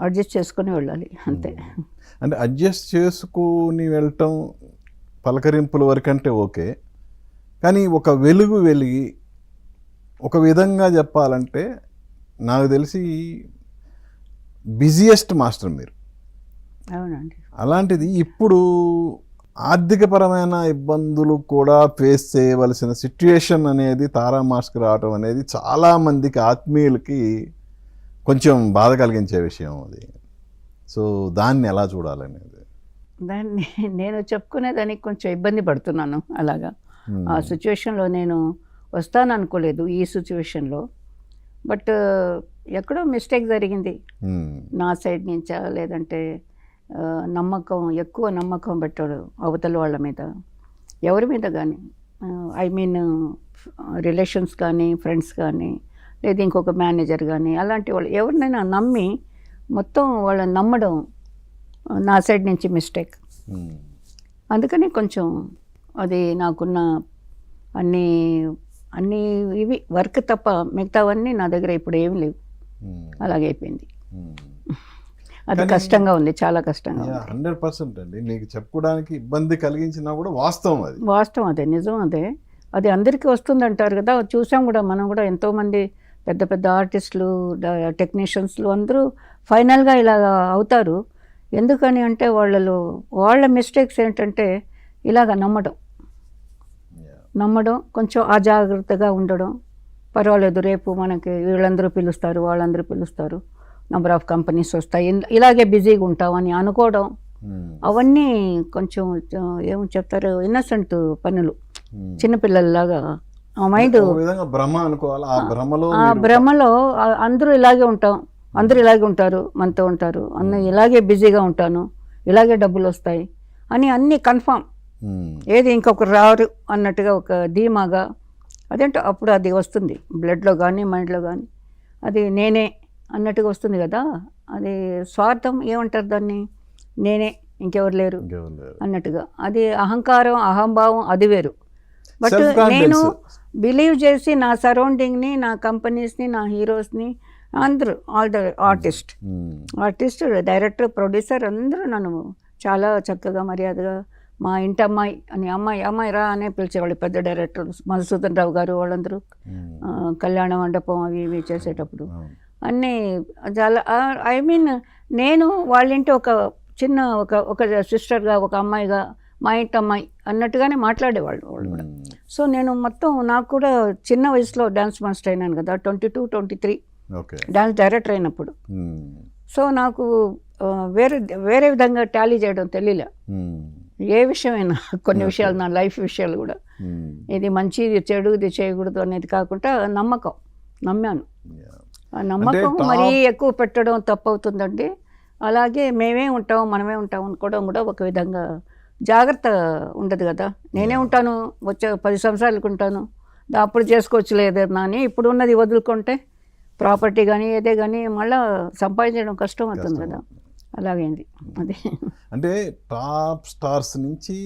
Adjust చేసుకొని వెళ్ళాలి అంతే. అంటే అడ్జస్ట్ చేసుకుని వెళ్ళటం పలకరింపుల వరకంటే ఓకే, కానీ ఒక వెలుగు వెలిగి ఒక విధంగా చెప్పాలంటే నాకు తెలిసి బిజియెస్ట్ మాస్టర్ మీరు. అవునండి. అలాంటిది ఇప్పుడు ఆర్థికపరమైన ఇబ్బందులు కూడా ఫేస్ చేయవలసిన సిట్యుయేషన్ అనేది తారా మాస్కి రావటం అనేది చాలామందికి ఆత్మీయులకి కొంచెం బాధ కలిగించే విషయం అది. సో దాన్ని ఎలా చూడాలనేది దాన్ని నేను చెప్పుకునేదానికి కొంచెం ఇబ్బంది పడుతున్నాను. అలాగా ఆ సిచ్యువేషన్లో నేను వస్తాను అనుకోలేదు ఈ సిచ్యువేషన్లో. బట్ ఎక్కడో మిస్టేక్ జరిగింది నా సైడ్ నుంచా, లేదంటే ఎక్కువ నమ్మకం పెట్టాడు అవతల వాళ్ళ మీద, ఎవరి మీద కానీ, ఐ మీన్ రిలేషన్స్ కానీ, ఫ్రెండ్స్ కానీ, లేదా ఇంకొక మేనేజర్ కానీ, అలాంటి వాళ్ళు ఎవరినైనా నమ్మి మొత్తం వాళ్ళని నమ్మడం నా సైడ్ నుంచి మిస్టేక్. అందుకని కొంచెం అది నాకున్న అన్నీ అన్నీ ఇవి వర్క్ తప్ప మిగతావన్నీ నా దగ్గర ఇప్పుడు ఏమి లేవు. అలాగే అయిపోయింది. అది కష్టంగా ఉంది, చాలా కష్టంగా ఉంది. 100% అండి. నీకు చెప్పుకోవడానికి ఇబ్బంది కలిగించినా కూడా వాస్తవం అది. వాస్తవం అదే, నిజం అదే. అది అందరికీ వస్తుంది అంటారు కదా, చూసాం కూడా మనం కూడా. ఎంతోమంది పెద్ద పెద్ద ఆర్టిస్టులు, టెక్నీషియన్స్లు అందరూ ఫైనల్గా ఇలా అవుతారు. ఎందుకని అంటే వాళ్ళ మిస్టేక్స్ ఏంటంటే ఇలాగ నమ్మడం, కొంచెం అజాగ్రత్తగా ఉండడం. పర్వాలేదు, రేపు మనకి వీళ్ళందరూ పిలుస్తారు, వాళ్ళందరూ పిలుస్తారు, నెంబర్ ఆఫ్ కంపెనీస్ వస్తాయి, ఇలాగే బిజీగా ఉంటామని అనుకోవడం, అవన్నీ కొంచెం ఏమో చెప్తారు, ఇన్నసెంట్ పనులు, చిన్నపిల్లల్లాగా ఆ మైండ్ ఆ భ్రమలో అందరూ ఇలాగే ఉంటాం, అందరూ ఇలాగే ఉంటారు, మనతో ఉంటారు, ఇలాగే బిజీగా ఉంటాను, ఇలాగే డబ్బులు వస్తాయి అని అన్నీ కన్ఫామ్. ఏది ఇంకొకరు రారు అన్నట్టుగా ఒక ధీమాగా, అదేంటో అప్పుడు అది వస్తుంది బ్లడ్లో కానీ మైండ్లో కానీ, అది నేనే అన్నట్టుగా వస్తుంది కదా. అది స్వార్థం ఏమంటారు దాన్ని, నేనే ఇంకెవరు లేరు అన్నట్టుగా. అది అహంకారం, అహంభావం, అది వేరు. బట్ నేను బిలీవ్ చేసి నా సరౌండింగ్ని, నా కంపెనీస్ని, నా హీరోస్ని, అందరూ all the artist, director, producer అందరూ నన్ను చాలా చక్కగా మర్యాదగా, మా ఇంటి అమ్మాయి అని, అమ్మాయి రా అనే పిలిచేవాళ్ళు పెద్ద డైరెక్టర్ మధుసూదన్ రావు గారు, వాళ్ళందరూ కళ్యాణ మండపం అవి ఇవి చేసేటప్పుడు అన్నీ చాలా, ఐ మీన్ నేను వాళ్ళింటి ఒక చిన్న ఒక సిస్టర్గా, ఒక అమ్మాయిగా, మా ఇంటి అమ్మాయి అన్నట్టుగానే మాట్లాడేవాళ్ళు వాళ్ళు కూడా. సో నేను మొత్తం, నాకు కూడా చిన్న వయసులో డ్యాన్స్ మాస్టర్ అయినాను కదా, 22, 23 డ్యాన్స్ డైరెక్టర్ అయినప్పుడు. సో నాకు వేరే విధంగా టాలీ చేయడం తెలియలే. ఏ విషయమైనా, కొన్ని విషయాలు, నా లైఫ్ విషయాలు కూడా, ఇది మంచి, ఇది చెడు, ఇది చేయకూడదు అనేది కాకుండా నమ్మాను. ఆ నమ్మకం మరీ ఎక్కువ పెట్టడం తప్పు అవుతుందండి. అలాగే మనమే ఉంటాం అనుకోవడం కూడా ఒక విధంగా జాగ్రత్త ఉండదు కదా. నేనే ఉంటాను, వచ్చే 10 సంవత్సరాలకు ఉంటాను, అప్పుడు చేసుకోవచ్చు లేదన్నా అని ఇప్పుడు ఉన్నది వదులుకుంటే ప్రాపర్టీ కానీ ఏదే కానీ మళ్ళీ సంపాదించడం కష్టం అవుతుంది కదా. అలాగైంది అది. అంటే టాప్ స్టార్స్ నుంచి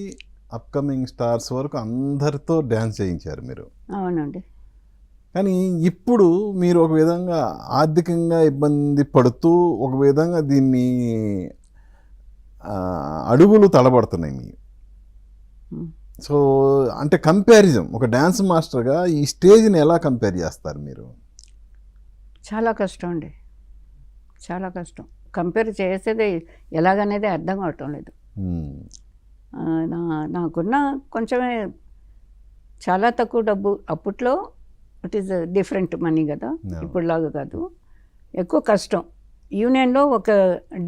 అప్కమింగ్ స్టార్స్ వరకు అందరితో డ్యాన్స్ చేయించారు మీరు. అవునండి. కానీ ఇప్పుడు మీరు ఒక విధంగా ఆర్థికంగా ఇబ్బంది పడుతూ ఒక విధంగా దీన్ని అడుగులు తడబడుతున్నాయి మీ. సో అంటే కంపారిజన్, ఒక డ్యాన్స్ మాస్టర్గా ఈ స్టేజ్ని ఎలా కంపేర్ చేస్తారు మీరు? చాలా కష్టం అండి, చాలా కష్టం. కంపేర్ చేసేది ఎలాగనేది అర్థం కావటం లేదు. నాకున్న కొంచెమే, చాలా తక్కువ డబ్బు అప్పట్లో. ఇట్ ఈస్ డిఫరెంట్ మనీ కదా, ఇప్పుడులాగా కాదు. ఎక్కువ కష్టం. యూనియన్లో ఒక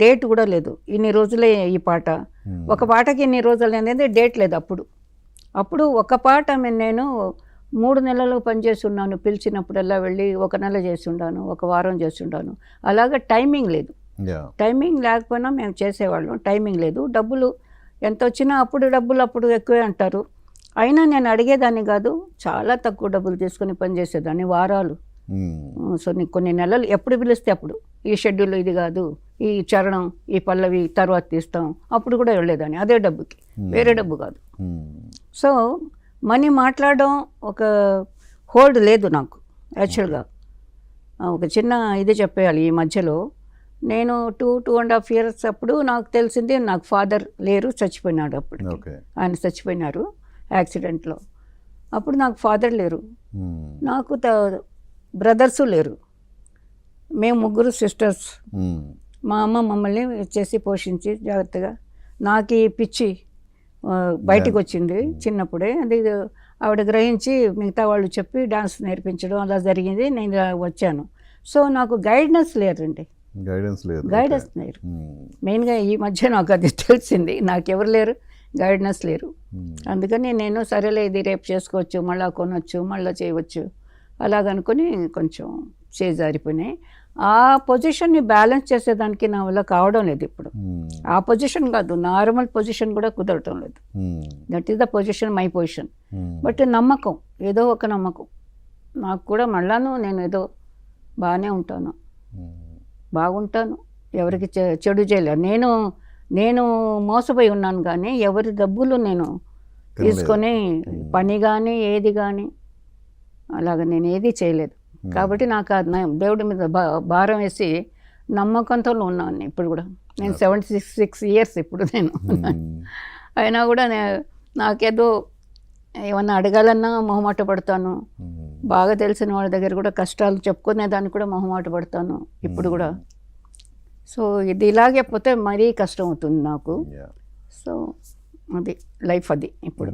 డేట్ కూడా లేదు, ఇన్ని రోజులే ఈ పాట, ఒక పాటకి ఇన్ని రోజులు అనేది డేట్ లేదు. అప్పుడు ఒక పాట నేను 3 నెలలు పనిచేసి ఉన్నాను. పిలిచినప్పుడల్లా వెళ్ళి 1 నెల చేసి ఉన్నాను, 1 వారం చేసి ఉన్నాను. అలాగా టైమింగ్ లేదు. టైమింగ్ లేకపోయినా మేము చేసేవాళ్ళం, టైమింగ్ లేదు. డబ్బులు ఎంత వచ్చినా అప్పుడు ఎక్కువే అంటారు. అయినా నేను అడిగేదాన్ని కాదు, చాలా తక్కువ డబ్బులు తీసుకుని పనిచేసేదాన్ని, వారాలు. సో కొన్ని నెలలు ఎప్పుడు పిలిస్తే అప్పుడు, ఈ షెడ్యూల్ ఇది కాదు, ఈ చరణం, ఈ పల్లవి తర్వాత తీస్తాం, అప్పుడు కూడా వెళ్ళేదాన్ని అదే డబ్బుకి, వేరే డబ్బు కాదు. సో మనీ మాట్లాడడం ఒక హోల్డ్ లేదు నాకు యాక్చువల్గా. ఒక చిన్న ఇది చెప్పేయాలి, ఈ మధ్యలో నేను 2.5 years అప్పుడు నాకు తెలిసింది నాకు ఫాదర్ లేరు, చచ్చిపోయినాడు అప్పుడు. ఓకే. ఆయన చచ్చిపోయినారు యాక్సిడెంట్లో. అప్పుడు నాకు ఫాదర్ లేరు, నాకు బ్రదర్స్ లేరు. మేము 3 సిస్టర్స్. మా అమ్మ మమ్మల్ని చేసి పోషించి జాగ్రత్తగా. నాకు ఈ పిచ్చి బయటికి వచ్చింది చిన్నప్పుడే. అది ఆవిడ గ్రహించి మిగతా వాళ్ళు చెప్పి డాన్స్ నేర్పించడం అలా జరిగింది. నేను ఇలా వచ్చాను. సో నాకు గైడెన్స్ లేరండి, గైడెన్స్ లేదు. గైడెన్స్ లేరు. మెయిన్గా ఈ మధ్య నాకు అది తెలిసింది, నాకెవరు లేరు, గైడెన్స్ లేరు. అందుకని నేను సరేలే ఇది రేపు చేసుకోవచ్చు, మళ్ళీ కొనవచ్చు, మళ్ళీ చేయవచ్చు అలాగనుకుని కొంచెం చేజారిపోయినాయి. ఆ పొజిషన్ని బ్యాలెన్స్ చేసేదానికి నా వల్ల కావడం లేదు ఇప్పుడు. ఆ పొజిషన్ కాదు, నార్మల్ పొజిషన్ కూడా కుదరటం లేదు. That is the position, my position. But నమ్మకం, ఏదో ఒక నమ్మకం నాకు కూడా. మళ్ళాను నేను ఏదో బాగానే ఉంటాను, బాగుంటాను, ఎవరికి చెడు చేయలేదు. నేను మోసపోయి ఉన్నాను కానీ ఎవరి డబ్బులు నేను తీసుకొని పని కానీ ఏది కానీ అలాగ నేను ఏది చేయలేదు. కాబట్టి నాకు దేవుడి మీద భారం వేసి నమ్మకంతో ఉన్నాను ఇప్పుడు కూడా. నేను 76 years ఇప్పుడు నేను. అయినా కూడా నాకేదో ఏమన్నా అడగాలన్నా మొహమాట పడతాను. బాగా తెలిసిన వాళ్ళ దగ్గర కూడా కష్టాలు చెప్పుకునే దానికి కూడా మొహమాట పడతాను ఇప్పుడు కూడా. సో ఇది ఇలాగే పోతే మరీ కష్టం అవుతుంది నాకు. సో అది లైఫ్ అది ఇప్పుడు.